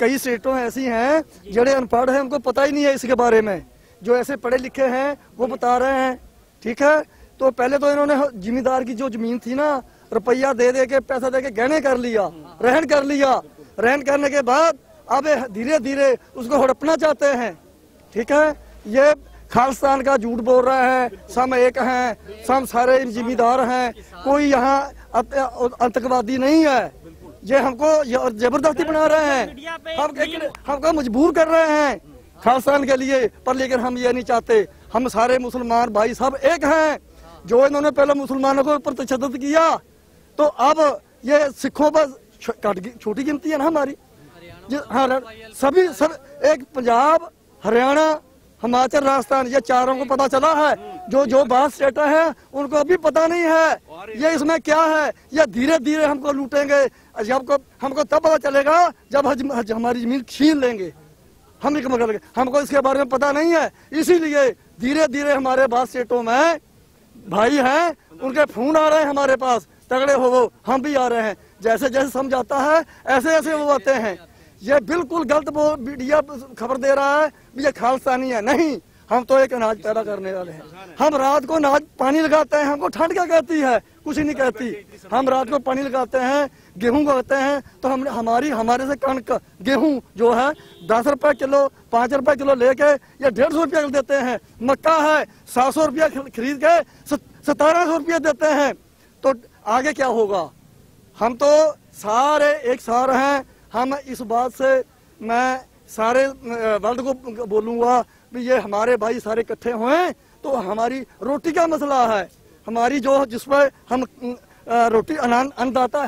कई स्टेटों ऐसी हैं जड़े अनपढ़ हैं, उनको पता ही नहीं है इसके बारे में। जो ऐसे पढ़े लिखे हैं वो बता रहे हैं, ठीक है। तो पहले तो इन्होंने जिम्मेदार की जो जमीन थी ना, रुपया दे दे के, पैसा दे के गहने कर लिया, रहन कर लिया। रहन करने के बाद अब धीरे धीरे उसको हड़पना चाहते हैं, ठीक है। ये खालिस्तान का झूठ बोल रहा है, सब एक हैं, सब सारे जिम्मेदार हैं, कोई यहाँ आतंकवादी नहीं है। ये हमको जबरदस्ती बना रहे हैं, हमको मजबूर कर रहे हैं खालिस्तान के लिए। पर लेकिन हम ये नहीं चाहते, हम सारे मुसलमान भाई सब एक हैं। जो इन्होंने पहले मुसलमानों के ऊपर तशद्दुद किया, तो अब ये सिखों पर छोटी गिनती है ना हमारी। हाँ, सब एक पंजाब, हरियाणा, हिमाचल, राजस्थान, ये चारों को पता चला है। जो बात स्टेट है उनको अभी पता नहीं है ये इसमें क्या है। ये धीरे धीरे हमको लूटेंगे, हमको तब पता चलेगा जब हमारी जमीन छीन लेंगे, हम एक मगर हमको इसके बारे में पता नहीं है। इसीलिए धीरे धीरे हमारे बात स्टेटों में भाई हैं, उनके फोन आ रहे हैं हमारे पास, तगड़े हो वो, हम भी आ रहे हैं। जैसे जैसे समझाता है ऐसे ऐसे वो आते हैं। ये बिल्कुल गलत मीडिया खबर दे रहा है, ये खालिस्तानी है। नहीं, हम तो एक अनाज पैदा करने वाले हैं। हम रात को अनाज पानी लगाते हैं, हमको ठंड क्या कहती है, कुछ नहीं कहती। हम रात को पानी लगाते हैं, गेहूं उगाते हैं, तो हम हमारे से कणक गेहूं जो है 10 रुपए किलो, 5 रुपए किलो लेके ये 150 रुपया देते हैं। मक्का है 700 रुपया खरीद के 1700 रुपया देते हैं। तो आगे क्या होगा? हम तो सारे एक सार हैं। हम इस बात से मैं सारे वर्ल्ड को बोलूंगा भी ये हमारे भाई सारे इकट्ठे हुए, तो हमारी रोटी का मसला है। हमारी जो जिसमें हम रोटी अन्नदाता,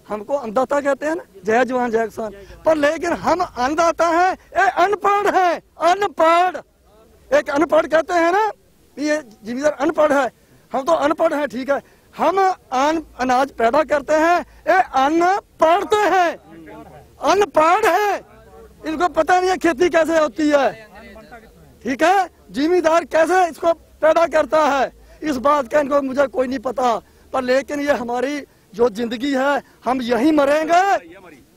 हमको अन्नदाता कहते हैं ना, जय जवान जय किसान। पर लेकिन हम अन्नदाता हैं, ये अनपढ़ है। अनपढ़, एक अनपढ़ कहते हैं ना, ये जिम्मेदार अनपढ़ है। हम तो अनपढ़ हैं, ठीक है। हम अनाज पैदा करते हैं, ये अन्न पढ़ते हैं, अनपढ़ है। इनको पता नहीं है खेती कैसे होती है, ठीक है। जिम्मेदार कैसे इसको पैदा करता है, इस बात का इनको मुझे कोई नहीं पता। पर लेकिन ये हमारी जो जिंदगी है, हम यही मरेंगे,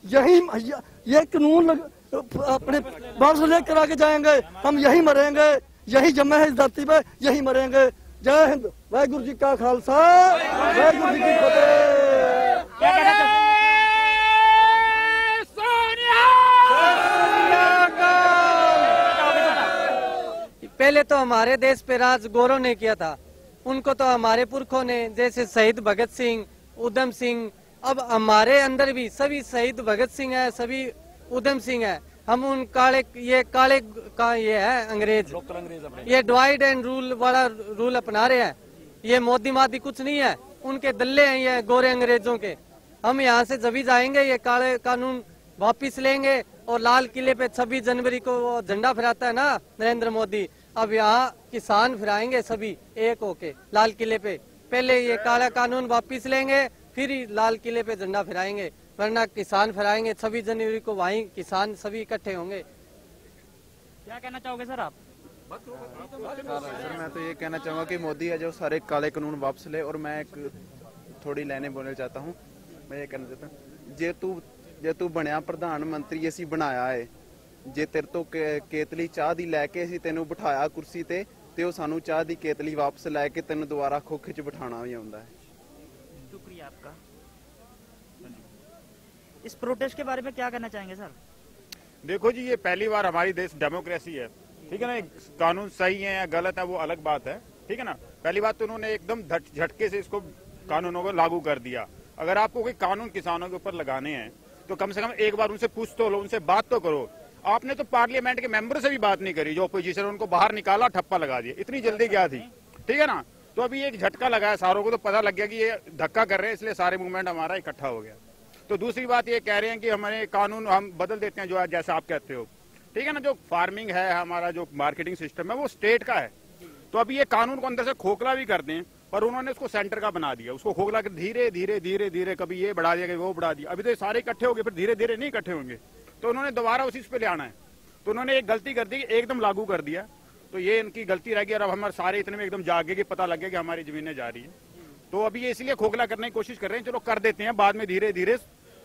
यही ये कानून अपने वापस लेकर आके जाएंगे। हम यही मरेंगे, यही जमे है इस धरती पे, यही मरेंगे। जय हिंद, वाहिगुरु जी का खालसा, वाहिगुरु जी की फतेह। पहले तो हमारे देश पे राज गौरव ने किया था, उनको तो हमारे पुरखों ने, जैसे शहीद भगत सिंह, उधम सिंह। अब हमारे अंदर भी सभी शहीद भगत सिंह है, सभी उधम सिंह है। हम उन काले का ये है अंग्रेज, ये डिवाइड एंड रूल वाला रूल अपना रहे हैं। ये मोदी मादी कुछ नहीं है, उनके दल्ले हैं ये गोरे अंग्रेजों के। हम यहाँ से जब जाएंगे ये काले कानून वापिस लेंगे। और लाल किले पे 26 जनवरी को वो झंडा फहराता है ना नरेंद्र मोदी, अब यहाँ किसान फहराएंगे सभी एक होके लाल किले पे। पहले ये काला कानून वापिस लेंगे, फिर ही लाल किले पे झंडा फहराएंगे, वरना किसान फहराएंगे 26 जनवरी को। वहीं किसान सभी इकट्ठे होंगे। क्या कहना चाहोगे सर आप? सर मैं तो ये कहना चाहूँगा कि मोदी है जो सारे काले कानून वापस ले। और मैं एक थोड़ी लाइनें बोलना चाहता हूँ। मैं ये कहना चाहता हूँ, जे तू बनया प्रधानमंत्री असी बनाया है, जे तेरे तो केतली चाह दी लैके असी तेनू बिठाया कुर्सी ते सानू चाह दी केतली वापस लैके तेनू दोबारा खोखे च बिठाना भी आउंदा है। शुक्रिया आपका। इस प्रोटेस्ट के बारे में क्या कहना चाहेंगे सर? देखो जी, ये पहली बार हमारी देश डेमोक्रेसी है, ठीक है ना। कानून सही है या गलत है वो अलग बात है, ठीक है ना। पहली बात तो उन्होंने एकदम झटके से इसको कानूनों को लागू कर दिया। अगर आपको कोई कानून किसानों के ऊपर लगाने हैं तो कम से कम एक बार उनसे पूछ तो लो, उनसे बात तो करो। आपने तो पार्लियामेंट के मेंबर से भी बात नहीं करी, जो अपोजिशन, उनको बाहर निकाला, ठप्पा लगा दिया। इतनी जल्दी क्या थी, ठीक है ना। तो अभी एक झटका लगाया सारों को, तो पता लग गया कि ये धक्का कर रहे हैं, इसलिए सारे मूवमेंट हमारा इकट्ठा हो गया। तो दूसरी बात ये कह रहे हैं कि हमारे कानून हम बदल देते हैं, जो जैसा आप कहते हो, ठीक है ना। जो फार्मिंग है, हमारा जो मार्केटिंग सिस्टम है वो स्टेट का है। तो अभी ये कानून को अंदर से खोखला भी कर दें, पर उन्होंने उसको सेंटर का बना दिया। उसको खोखला कर धीरे धीरे धीरे धीरे कभी ये बढ़ा दिया, कभी वो बढ़ा दिया। अभी तो सारे इकट्ठे हो गए, फिर धीरे धीरे नहीं इकट्ठे होंगे। तो उन्होंने दोबारा उसी पे ले आना है। तो उन्होंने एक गलती कर दी, एकदम लागू कर दिया। तो ये इनकी गलती रह गई। और अब हमारे सारे इतने में एकदम जागे कि पता लग गया कि हमारी जमीनें जा रही है। तो अभी ये इसलिए खोखला करने की कोशिश कर रहे हैं, चलो कर देते हैं, बाद में धीरे धीरे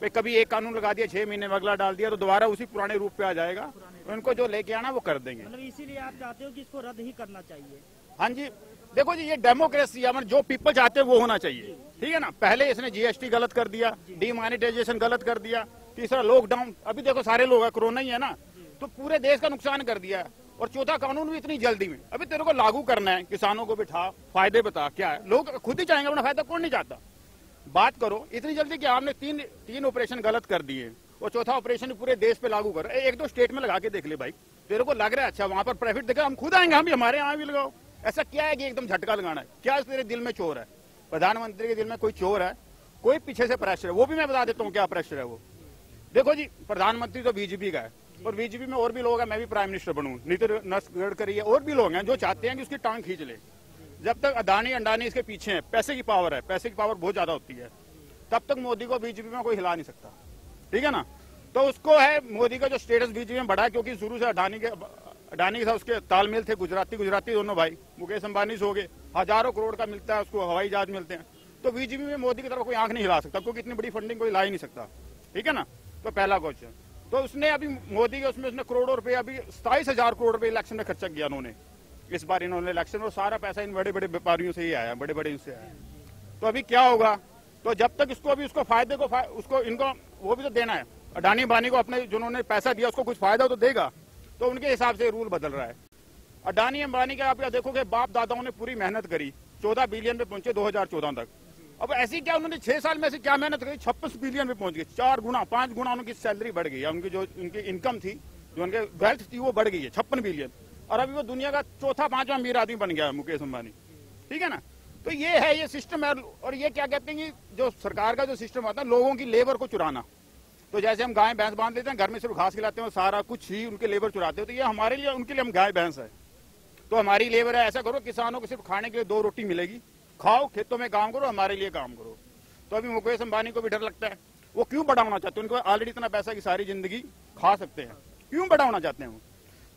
भाई कभी एक कानून लगा दिया 6 महीने में अगला डाल दिया तो दोबारा उसी पुराने रूप पे आ जाएगा। उनको जो लेके आना वो कर देंगे। मतलब इसीलिए आप चाहते हो कि इसको रद्द ही करना चाहिए? हाँ जी, देखो जी, ये डेमोक्रेसी है, जो पीपल चाहते हैं वो होना चाहिए, ठीक है ना। पहले इसने जीएसटी गलत कर दिया, डीमोनेटाइजेशन गलत कर दिया, तीसरा लॉकडाउन, अभी देखो सारे लोग है, कोरोना ही है ना, तो पूरे देश का नुकसान कर दिया। और चौथा कानून भी इतनी जल्दी में, अभी तेरे को लागू करना है, किसानों को बिठा, फायदे बता क्या है, लोग खुद ही चाहेंगे अपना फायदा, कौन नहीं चाहता। बात करो इतनी जल्दी कि आपने तीन ऑपरेशन गलत कर दिए और चौथा ऑपरेशन पूरे देश पे लागू कर। एक दो स्टेट में लगा के देख ले भाई, तेरे को लग रहा है अच्छा वहां पर प्रॉफिट देखा, हम खुद आएंगे, हम भी हमारे यहाँ भी लगाओ। ऐसा क्या है कि एकदम झटका लगाना है? क्या तेरे दिल में चोर है? प्रधानमंत्री के दिल में कोई चोर है? कोई पीछे से प्रेशर है? वो भी मैं बता देता हूँ क्या प्रेशर है वो। देखो जी, प्रधानमंत्री तो बीजेपी का है और बीजेपी में और भी लोग हैं, मैं भी प्राइम मिनिस्टर बनूं, नितिन गडकरी है, और भी लोग हैं जो चाहते हैं कि उसकी टांग खींच ले। जब तक अडानी अंडानी इसके पीछे है, पैसे की पावर है, पैसे की पावर बहुत ज्यादा होती है, तब तक मोदी को बीजेपी में कोई हिला नहीं सकता, ठीक है ना। तो उसको है मोदी का जो स्टेटस बीजेपी में बढ़ा, क्योंकि शुरू से अडानी के साथ उसके तालमेल थे, गुजराती दोनों भाई, मुकेश अंबानी से हो गए, हजारों करोड़ का मिलता है उसको, हवाई जहाज मिलते हैं। तो बीजेपी में मोदी की तरफ कोई आंख नहीं हिला सकता, क्योंकि इतनी बड़ी फंडिंग कोई ला ही नहीं सकता, ठीक है ना। तो पहला क्वेश्चन, तो उसने अभी मोदी के उसने करोड़ों रुपए, अभी 27,000 करोड़ रुपए इलेक्शन में खर्चा किया उन्होंने इस बार। इन्होंने इलेक्शन में सारा पैसा इन बड़े बड़े व्यापारियों से ही आया, बड़े बड़े इनसे आया। तो अभी क्या होगा? तो जब तक इसको अभी उसको फायदे को उसको इनको वो भी तो देना है, अडानी बानी को अपने जिन्होंने पैसा दिया उसको कुछ फायदा तो देगा। तो उनके हिसाब से रूल बदल रहा है। अडानी अंबानी का आप देखोगे, बाप दादाओं ने पूरी मेहनत करी, 14 बिलियन पे पहुंचे 2014 तक। अब ऐसी क्या उन्होंने 6 साल में ऐसी क्या मेहनत करी, 56 बिलियन पे पहुंच गए, 4 गुना 5 गुना उनकी सैलरी बढ़ गई है, उनकी जो उनकी इनकम थी, जो उनके वेल्थ थी वो बढ़ गई है 56 बिलियन। और अभी वो दुनिया का चौथा 5वां अमीर आदमी बन गया है मुकेश अंबानी, ठीक है ना। तो ये है, ये सिस्टम है। और ये क्या कहते हैं कि जो सरकार का जो सिस्टम आता है, लोगों की लेबर को चुराना। तो जैसे हम गाय भैंस बांध लेते हैं, घर में सिर्फ घास खिलाते हैं, सारा कुछ ही उनके लेबर चुराते हो, तो ये हमारे लिए, उनके लिए हम गाय भैंस है, तो हमारी लेबर है। ऐसा करो, किसानों को सिर्फ खाने के लिए 2 रोटी मिलेगी, खाओ, खेतों में काम करो, हमारे लिए काम करो। तो अभी मुकेश अंबानी को भी डर लगता है, वो क्यों बढ़ाना चाहते हैं? उनको ऑलरेडी इतना पैसा की सारी जिंदगी खा सकते हैं, क्यों बढ़ाना चाहते हैं वो?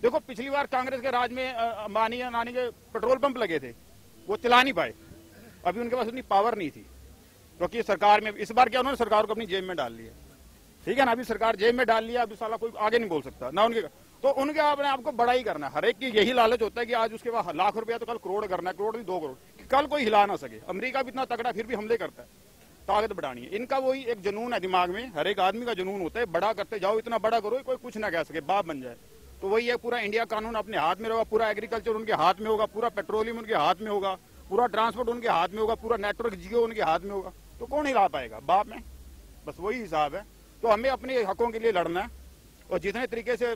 देखो पिछली बार कांग्रेस के राज में अंबानी अनानी के पेट्रोल पंप लगे थे, वो चला नहीं पाए, अभी उनके पास उतनी पावर नहीं थी, क्योंकि सरकार में इस बार क्या उन्होंने सरकार को अपनी जेब में डाल लिया, ठीक है ना। अभी सरकार जेब में डाल लिया, अभी साला कोई आगे नहीं बोल सकता ना उनके। तो उनके अपने आपको बड़ा ही करना है, हर एक की यही लालच होता है कि आज उसके पास लाख रुपया तो कल करोड़ करना है, करोड़ नहीं 2 करोड़, कल कोई हिला ना सके। अमेरिका भी इतना तगड़ा फिर भी हमले करता है, ताकत बढ़ानी है। इनका वही एक जुनून है दिमाग में, हर एक आदमी का जुनून होता है, बड़ा करते जाओ, इतना बड़ा करो कोई कुछ ना कह सके, बाप बन जाए। तो वही है, पूरा इंडिया कानून अपने हाथ में होगा, पूरा एग्रीकल्चर उनके हाथ में होगा, पूरा पेट्रोलियम उनके हाथ में होगा, पूरा ट्रांसपोर्ट उनके हाथ में होगा, पूरा नेटवर्क जियो उनके हाथ में होगा। तो कौन हिला पाएगा? बाप में। बस वही हिसाब है। तो हमें अपने हकों के लिए लड़ना है, और जितने तरीके से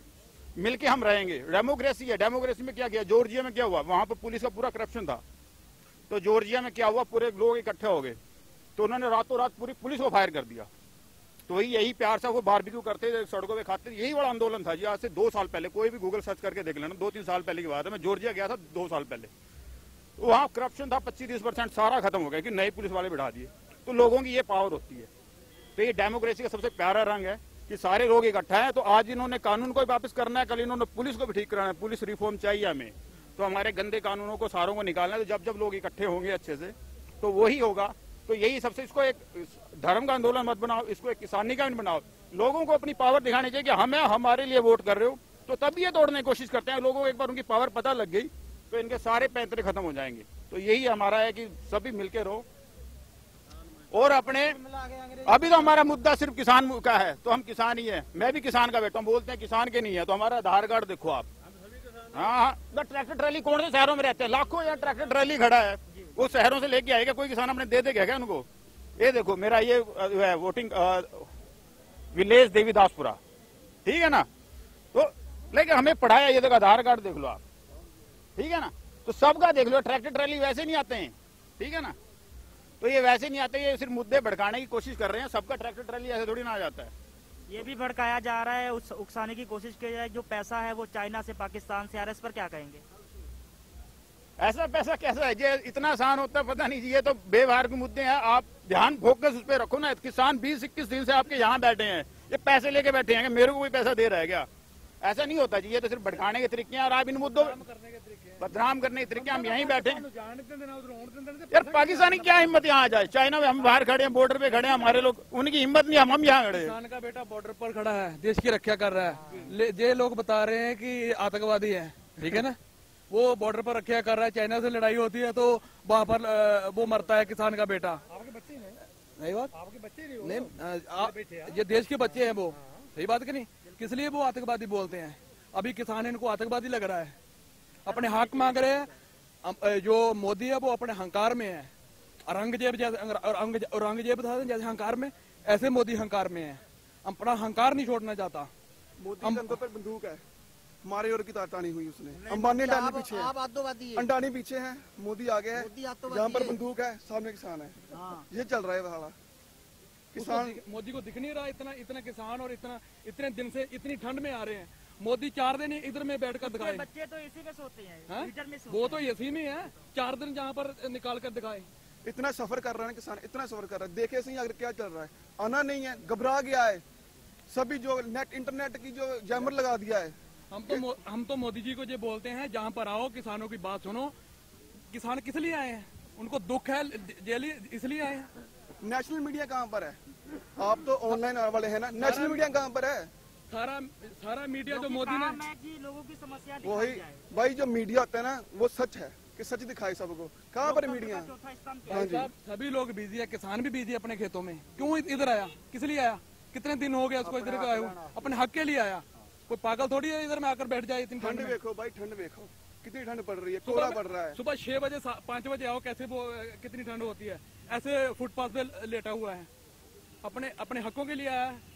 मिलके हम रहेंगे। डेमोक्रेसी है, डेमोक्रेसी में क्या किया, जॉर्जिया में क्या हुआ, वहां पर पुलिस का पूरा करप्शन था। तो जॉर्जिया में क्या हुआ, पूरे लोग इकट्ठे हो गए, तो उन्होंने रातों रात पूरी पुलिस को फायर कर दिया। तो वही यही प्यार से वो बारबेक्यू करते थे, सड़कों पे खाते थे, यही बड़ा आंदोलन था जी। आज से 2 साल पहले, कोई भी गूगल सर्च करके देख लेना, 2-3 साल पहले की बात है। मैं जॉर्जिया गया था 2 साल पहले, तो वहाँ करप्शन था 25-30%, सारा खत्म हो गया कि नए पुलिस वाले बिठा दिए। तो लोगों की ये पावर होती है। तो ये डेमोक्रेसी का सबसे प्यारा रंग है कि सारे लोग इकट्ठा है। तो आज इन्होंने कानून को वापस करना है, कल इन्होंने पुलिस को भी ठीक कराना है, पुलिस रिफॉर्म चाहिए हमें। तो हमारे गंदे कानूनों को सारों को निकालना है। तो जब लोग इकट्ठे होंगे अच्छे से, तो वही होगा। तो यही सबसे, इसको एक धर्म का आंदोलन मत बनाओ, इसको एक किसानी का भी बनाओ। लोगों को अपनी पावर दिखानी चाहिए कि हमें, हमारे लिए वोट कर रहे हो। तो तभी ये तोड़ने की कोशिश करते हैं। लोगों को एक बार उनकी पावर पता लग गई तो इनके सारे पैंतरे खत्म हो जाएंगे। तो यही हमारा है कि सभी मिलके रहो। और अपने, अभी तो हमारा मुद्दा सिर्फ किसान का है, तो हम किसान ही है। मैं भी किसान का बेटा हूं, बोलते हैं किसान के नहीं है। तो हमारा आधार कार्ड देखो आप। हाँ, ट्रैक्टर ट्रैली कौन से शहरों में रहते हैं, लाखों यहाँ ट्रैक्टर ट्रैली खड़ा है, वो शहरों से लेके आएगा कोई किसान अपने दे देगा क्या उनको? ये देखो मेरा ये है वोटिंग विलेज देवीदासपुरा, ठीक है ना। तो लेकिन हमें पढ़ाया, ये देखो आधार कार्ड देख लो आप, ठीक है ना। तो सबका देख लो, ट्रैक्टर ट्रैली वैसे नहीं आते हैं, ठीक है ना। तो ये वैसे नहीं आते, ये सिर्फ मुद्दे भड़काने की कोशिश कर रहे हैं। सबका ट्रैक्टर ट्रैली ऐसे थोड़ी ना आ जाता है। ये भी भड़काया जा रहा है, उकसाने की कोशिश की जाए, जो पैसा है वो चाइना से, पाकिस्तान से आ रहा है, इस पर क्या कहेंगे? ऐसा पैसा कैसा है ये इतना आसान होता है, पता नहीं जी। ये तो बेवहार के मुद्दे हैं, आप ध्यान फोकस उस पर रखो ना। किसान 20-21 दिन से आपके यहाँ बैठे हैं, ये पैसे लेके बैठे हैं, मेरे को कोई पैसा दे रहा है क्या? ऐसा नहीं होता जी, ये तो सिर्फ भड़काने के तरीके हैं। और आप इन मुद्दों बदनाम करने के तरीके, हम यहीं बैठे हैं यार। पाकिस्तानी क्या हिम्मत यहाँ आ जाए? चाइना में हम बाहर खड़े हैं, बॉर्डर पे खड़े हैं, हमारे लोग, उनकी हिम्मत नहीं, हम यहाँ खड़े हैं। किसान का बेटा बॉर्डर पर खड़ा है, देश की रक्षा कर रहा है। ये लोग बता रहे हैं कि आतंकवादी है, ठीक है ना। वो बॉर्डर पर रक्षा कर रहा है, चाइना से लड़ाई होती है तो वहां पर वो मरता है किसान का बेटा। आपके बच्चे नहीं बात, आपके बच्चे नहीं, ये देश के बच्चे हैं वो, सही बात कि नहीं। किस लिए वो आतंकवादी बोलते हैं? अभी किसान इनको आतंकवादी लग रहा है, अपने हक मांग रहे हैं। जो मोदी है वो अपने हंकार में है, औरंगजेब जैसे औरंगजेब था जैसे हंकार में, ऐसे मोदी हंकार में है, अपना हंकार नहीं छोड़ना चाहता। मोदी के अंदर पर बंदूक है, हमारे और की तानी हुई उसने। अंबानी अंडानी पीछे है, अंडानी पीछे है, मोदी आगे है, जहाँ पर बंदूक है सामने किसान है। ये चल रहा है वाला किसान। मोदी को दिख नहीं रहा इतना किसान, और इतने दिन से इतनी ठंड में आ रहे हैं। मोदी 4 दिन इधर में बैठकर दिखाए। बच्चे तो इसी में सोते हैं, हीटर में सोते वो तो इसी में है, 4 दिन जहाँ पर निकाल कर दिखाए। इतना सफर कर रहा है किसान, इतना सफर कर रहा है। देखे सही अगर क्या चल रहा है, आना नहीं है, घबरा गया है। सभी जो नेट इंटरनेट की जो जैमर लगा दिया है। हम तो मोदी जी को ये बोलते हैं, जहाँ पर आओ किसानों की बात सुनो। किसान किस लिए आए हैं? उनको दुख है, इसलिए आए हैं। नेशनल मीडिया कहाँ पर है? आप तो ऑनलाइन वाले हैं ना, नेशनल मीडिया कहाँ पर है? सारा मीडिया जो मोदी ने लोगों की समस्या वही भाई, जो मीडिया होता है ना वो सच है कि सच दिखाए सबको। कहाँ पर मीडिया? हाँ जी, सभी लोग बिजी है, किसान भी बिजी है अपने खेतों में। क्यों इधर आया? किस लिए आया? कितने दिन हो गया उसको इधर आया हुआ? अपने हक के लिए आया। कोई पागल थोड़ी है इधर में आकर बैठ जाए इतनी ठंड। देखो भाई, ठंड देखो कितनी ठंड पड़ रही है, कोहरा पड़ रहा है। सुबह 6 बजे 5 बजे आओ, कैसे वो कितनी ठंड होती है। ऐसे फुटपाथ पे लेटा हुआ है, अपने हकों के लिए आया है।